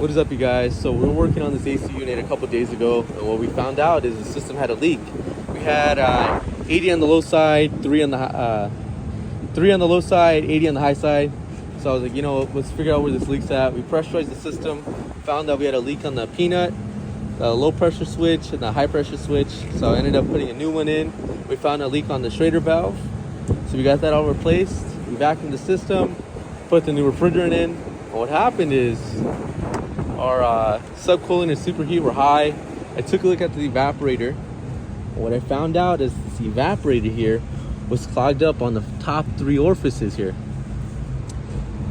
What is up, you guys? So we were working on this AC unit a couple days ago, and what we found out is the system had a leak. We had 80 on the low side, three on the low side, 80 on the high side. So I was like, let's figure out where this leak's at. We pressurized the system, found out we had a leak on the peanut, the low pressure switch, and the high pressure switch. So I ended up putting a new one in. We found a leak on the Schrader valve, so we got that all replaced. We vacuumed the system, put the new refrigerant in. And what happened is our subcooling and superheat were high. I took a look at the evaporator. What I found out is this evaporator here was clogged up on the top 3 orifices here.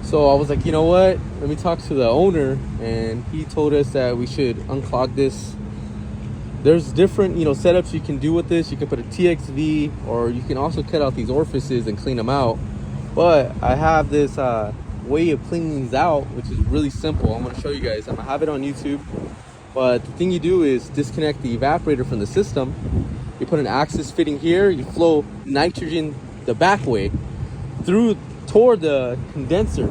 So I was like, you know what? Let me talk to the owner, and he told us that we should unclog this. There's different, setups you can do with this. You can put a TXV, or you can also cut out these orifices and clean them out. But I have this way of cleaning these out, which is really simple. I'm going to show you guys. I'm going to have it on YouTube. But the thing you do is disconnect the evaporator from the system. You put an axis fitting here. You flow nitrogen the back way toward the condenser.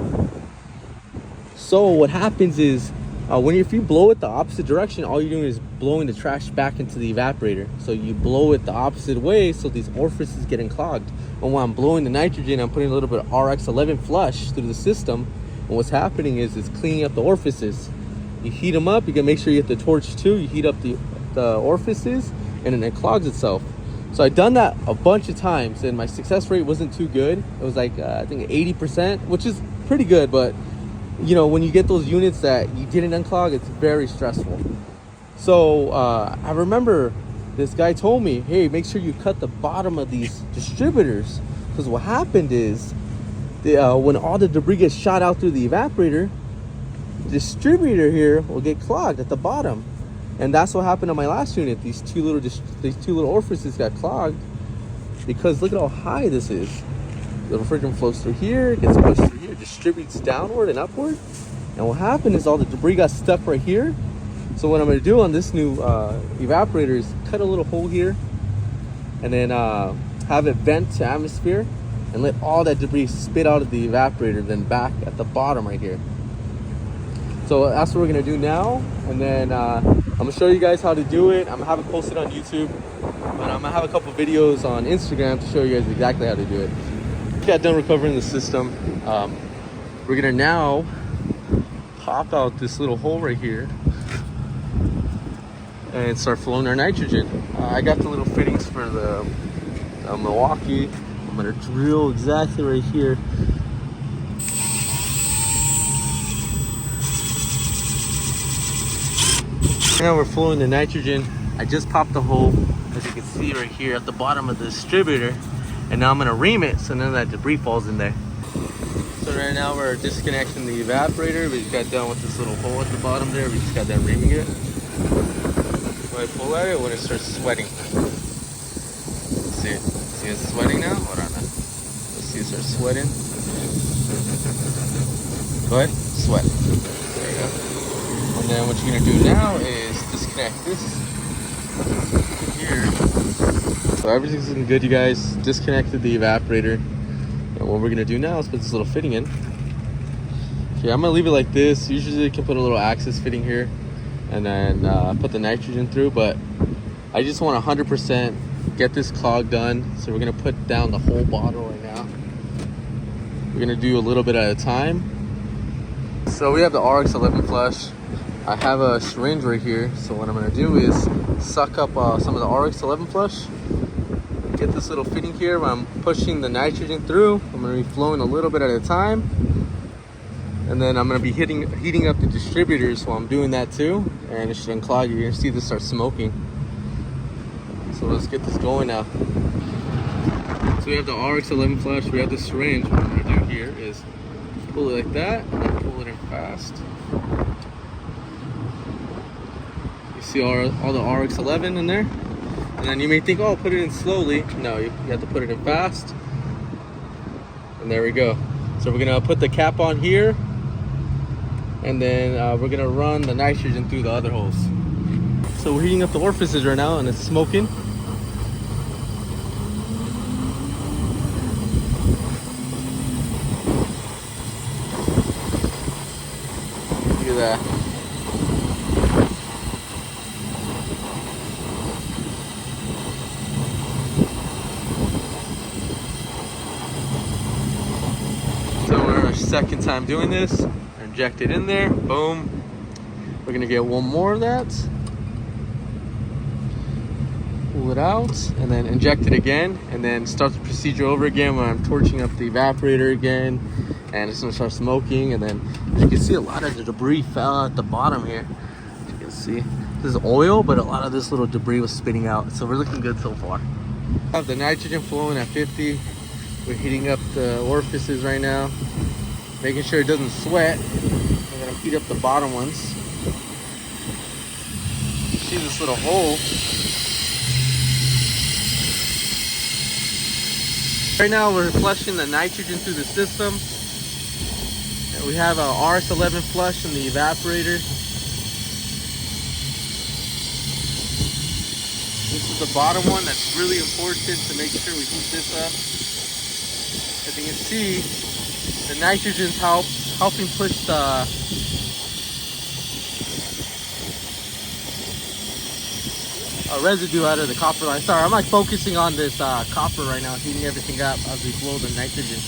So what happens is if you blow it the opposite direction, all you're doing is blowing the trash back into the evaporator. So you blow it the opposite way, so these orifices getting clogged. And when I'm blowing the nitrogen, I'm putting a little bit of RX11 flush through the system. And what's happening is it's cleaning up the orifices. You heat them up. You can make sure you hit the torch too. You heat up the orifices, and then it clogs itself. So I've done that a bunch of times, and my success rate wasn't too good. It was like I think 80%, which is pretty good. But when you get those units that you didn't unclog, it's very stressful. So I remember this guy told me, hey, make sure you cut the bottom of these distributors, because what happened is when all the debris gets shot out through the evaporator, the distributor here will get clogged at the bottom. And that's what happened on my last unit. These two little orifices got clogged because look at how high this is. The refrigerant flows through here, gets pushed through here, distributes downward and upward. And what happened is all the debris got stuck right here. So what I'm going to do on this new evaporator is cut a little hole here, and then have it vent to atmosphere and let all that debris spit out of the evaporator, then back at the bottom right here. So that's what we're going to do now. And then I'm going to show you guys how to do it. I'm going to have it posted on YouTube, but I'm going to have a couple videos on Instagram to show you guys exactly how to do it. Got done recovering the system. We're going to now pop out this little hole right here and start flowing our nitrogen. I got the little fittings for the Milwaukee. I'm gonna drill exactly right here. Now we're flowing the nitrogen. I just popped the hole, as you can see right here at the bottom of the distributor, and now I'm gonna ream it so none of that debris falls in there. So right now we're disconnecting the evaporator. We just got done with this little hole at the bottom there. We just got done reaming it. When I pull at it, when it starts sweating. See it? See it's sweating now? Hold on. Let's see it start sweating. Go ahead, sweat. There you go. And then what you're gonna do now is disconnect this here. So everything's looking good, you guys. Disconnected the evaporator. And what we're gonna do now is put this little fitting in. Okay, I'm gonna leave it like this. Usually you can put a little axis fitting here and then put the nitrogen through, but I just want 100% get this clog done. So we're gonna put down the whole bottle right now. We're gonna do a little bit at a time. So we have the RX11 flush. I have a syringe right here. So what I'm gonna do is suck up some of the RX11 flush. Get this little fitting here where I'm pushing the nitrogen through. I'm gonna be flowing a little bit at a time. And then I'm gonna be heating up the distributors while I'm doing that too. And it should unclog. You're gonna see this start smoking. So let's get this going now. So we have the RX11 flush, we have the syringe. What I'm gonna do here is pull it like that, and then pull it in fast. You see all the RX11 in there? And then you may think, oh, put it in slowly. No, you have to put it in fast. And there we go. So we're gonna put the cap on here, and then we're gonna run the nitrogen through the other holes. So we're heating up the orifices right now, and it's smoking. Look at that. So we're our second time doing this. Inject it in there, boom. We're gonna get one more of that. Pull it out and then inject it again, and then start the procedure over again where I'm torching up the evaporator again, and it's gonna start smoking. And then as you can see, a lot of the debris fell at the bottom here. As you can see, this is oil, but a lot of this little debris was spitting out. So we're looking good so far. Have the nitrogen flowing at 50. We're heating up the orifices right now, making sure it doesn't sweat. We're gonna heat up the bottom ones. You see this little hole. Right now we're flushing the nitrogen through the system. And we have a RS11 flush in the evaporator. This is the bottom one that's really important to make sure we heat this up. As you can see, the nitrogen's helping push the residue out of the copper line. Sorry, I'm like focusing on this copper right now, heating everything up as we flow the nitrogen.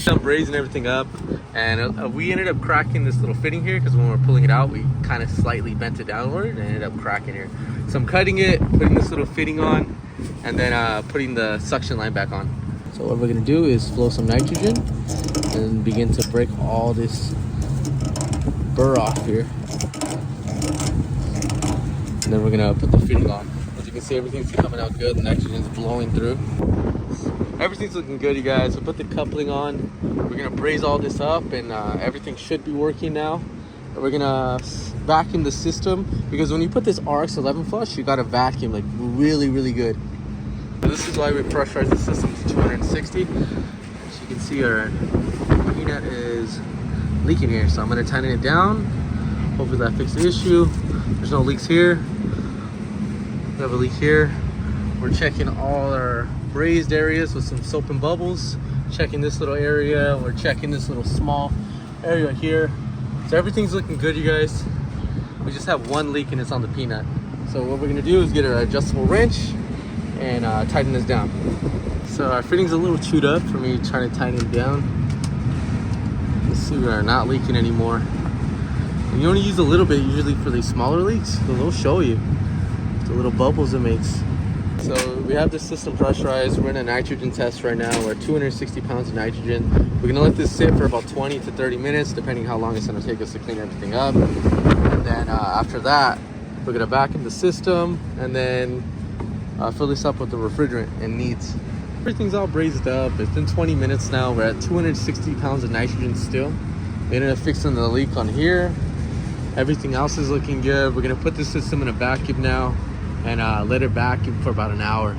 I'm braising everything up, and we ended up cracking this little fitting here because when we were pulling it out, we kind of slightly bent it downward and ended up cracking here. So I'm cutting it, putting this little fitting on, and then putting the suction line back on. So what we're gonna do is flow some nitrogen and begin to break all this burr off here. And then we're gonna put the fitting on. As you can see, everything's coming out good. The nitrogen's blowing through. Everything's looking good, you guys. We'll put the coupling on. We're gonna braze all this up, and everything should be working now. And we're gonna vacuum the system, because when you put this RX11 flush, you gotta vacuum like really, really good. So this is why we pressurize the system to 260. As you can see, our peanut is leaking here, so I'm gonna tighten it down. Hopefully that fixes the issue. There's no leaks here. We have a leak here. We're checking all our brazed areas with some soap and bubbles. Checking this little area. We're checking this little small area here. So everything's looking good, you guys. We just have one leak, and it's on the peanut. So what we're gonna do is get an adjustable wrench and tighten this down. So our fitting's a little chewed up for me trying to tighten it down. Let's see, we are not leaking anymore. And you only use a little bit usually for these smaller leaks, so they'll show you the little bubbles it makes. So we have the system pressurized. We're in a nitrogen test right now. We're at 260 pounds of nitrogen. We're gonna let this sit for about 20 to 30 minutes, depending how long it's gonna take us to clean everything up. And then after that, we're gonna vacuum the system and then fill this up with the refrigerant it needs. Everything's all brazed up. It's been 20 minutes now. We're at 260 pounds of nitrogen still. We ended up fixing the leak on here. Everything else is looking good. We're gonna put the system in a vacuum now and let it vacuum for about an hour.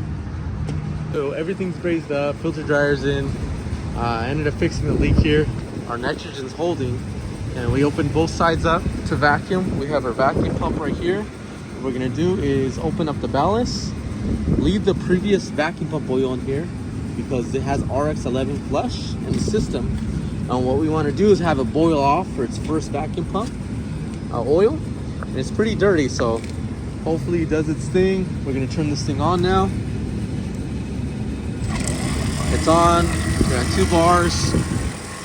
So everything's brazed up, filter dryer's in. I ended up fixing the leak here. Our nitrogen's holding, and we opened both sides up to vacuum. We have our vacuum pump right here. What we're gonna do is open up the ballast, leave the previous vacuum pump oil in here because it has RX11 flush in the system. And what we wanna do is have it boil off for its first vacuum pump oil. And it's pretty dirty, so hopefully it does its thing. We're gonna turn this thing on now. It's on. We got 2 bars.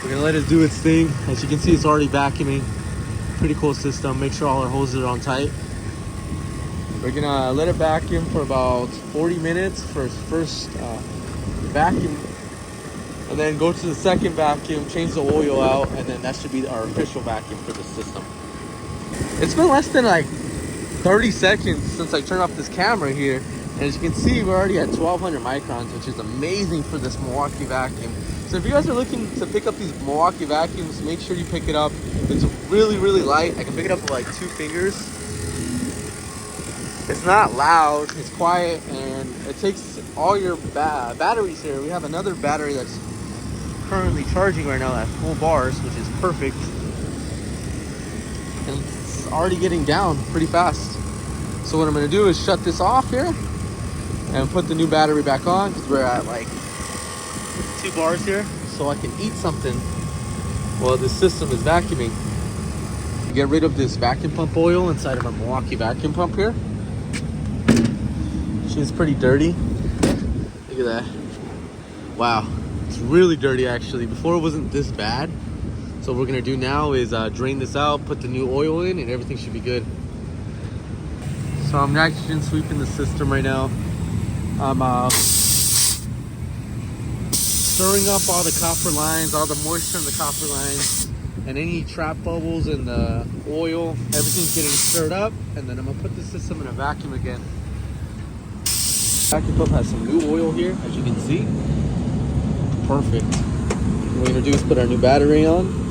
We're gonna let it do its thing. As you can see, it's already vacuuming. Pretty cool system. Make sure all our hoses are on tight. We're gonna let it vacuum for about 40 minutes for its first vacuum, and then go to the second vacuum, change the oil out, and then that should be our official vacuum for the system. It's been less than like 30 seconds since I turned off this camera here, and as you can see, we're already at 1200 microns, which is amazing for this Milwaukee vacuum. So if you guys are looking to pick up these Milwaukee vacuums, make sure you pick it up. It's really, really light. I can pick it up with like 2 fingers. It's not loud, it's quiet, and it takes all your batteries here. We have another battery that's currently charging right now at full bars, which is perfect. And it's already getting down pretty fast. So what I'm gonna do is shut this off here and put the new battery back on, because we're at like 2 bars here, so I can eat something while this system is vacuuming. to get rid of this vacuum pump oil inside of our Milwaukee vacuum pump here. She's pretty dirty. Look at that. Wow, it's really dirty actually. Before it wasn't this bad. So what we're gonna do now is drain this out, put the new oil in, and everything should be good. So I'm nitrogen sweeping the system right now. I'm stirring up all the copper lines, all the moisture in the copper lines, and any trap bubbles in the oil. Everything's getting stirred up, and then I'm gonna put the system in a vacuum again. Vacuum pump has some new oil here, as you can see. Perfect. What we're gonna do is put our new battery on.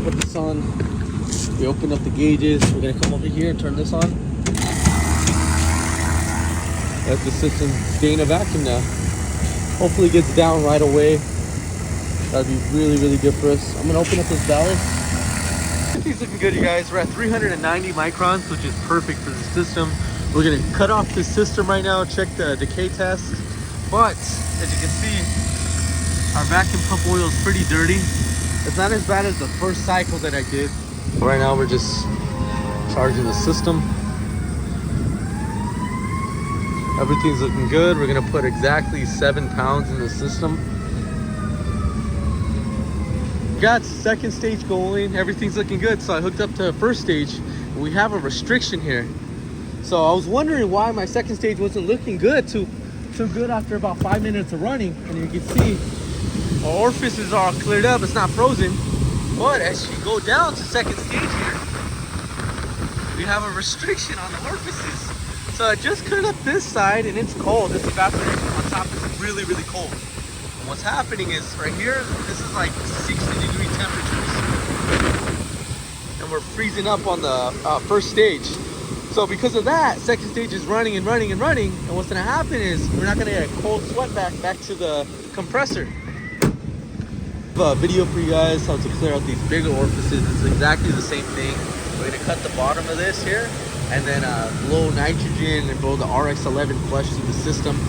Put this on. We open up the gauges. We're gonna come over here and turn this on. Let the system stay in a vacuum now. Hopefully it gets down right away. That'd be really, really good for us. I'm gonna open up this ballast. Everything's looking good, you guys. We're at 390 microns, which is perfect for the system. We're gonna cut off this system right now, check the decay test. But as you can see, our vacuum pump oil is pretty dirty. It's not as bad as the first cycle that I did. Right now we're just charging the system. Everything's looking good. We're gonna put exactly 7 pounds in the system. Got second stage going. Everything's looking good. So I hooked up to first stage. We have a restriction here. So I was wondering why my second stage wasn't looking good. Too good after about 5 minutes of running. And you can see our orifices are cleared up. It's not frozen. But as you go down to second stage here, we have a restriction on the orifices. So I just cleared up this side and it's cold. This evaporator on top is really, really cold. And what's happening is right here, this is like 60-degree temperatures. And we're freezing up on the first stage. So because of that, second stage is running and running and running. And what's gonna happen is we're not gonna get a cold sweat back to the compressor. A video for you guys how to clear out these bigger orifices. It's exactly the same thing. We're gonna cut the bottom of this here and then blow nitrogen and blow the RX11 flush through the system.